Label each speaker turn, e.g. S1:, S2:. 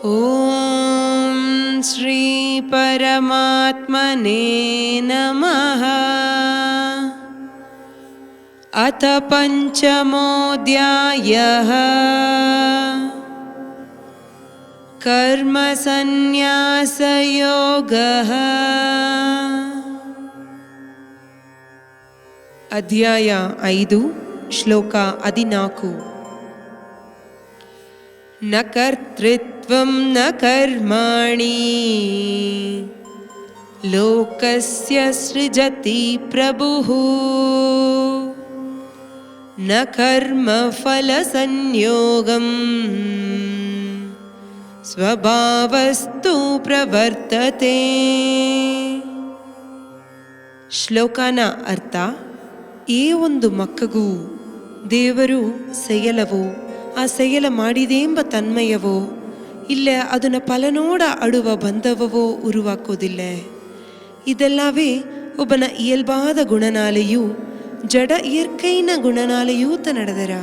S1: ಓಂ ಶ್ರೀ ಪರಮಾತ್ಮನೇ ನಮಃ. ಅಥ ಪಂಚಮೋಧ್ಯಾಯಃ. ಕರ್ಮ ಸನ್ಯಾಸ ಯೋಗಃ. ಅಧ್ಯಾಯ 5 ಶ್ಲೋಕ 14. ನ ಕರ್ತೃತ್ವಂ ನ ಕರ್ಮಾಣಿ ಲೋಕಸ್ಯ ಸೃಜತಿ ಪ್ರಭುಃ. ನ ಕರ್ಮ ಫಲ ಸಂಯೋಗಂ ಸ್ವಭಾವಸ್ತು ಪ್ರವರ್ತತೆ. ಶ್ಲೋಕನ ಅರ್ಥ: ಈ ಒಂದು ಮಕ್ಕಗೂ ದೇವರು ಸೆಯಲವೋ, ಆ ಸೆಯಲ ಮಾಡಿದೆಂಬ ತನ್ಮಯವೋ, ಇಲ್ಲ ಅದನ್ನ ಫಲನೋಡ ಅಡುವ ಬಂಧವವೋ ಉರುವಾಕೋದಿಲ್ಲ. ಇದೆಲ್ಲವೇ ಒಬ್ಬನ ಇಯಲ್ಬಾದ ಗುಣನಾಲೆಯೂ ಜಡ ಇಯರ್ಕೈನ ಗುಣನಾಲೆಯೂತ ನಡೆದರ.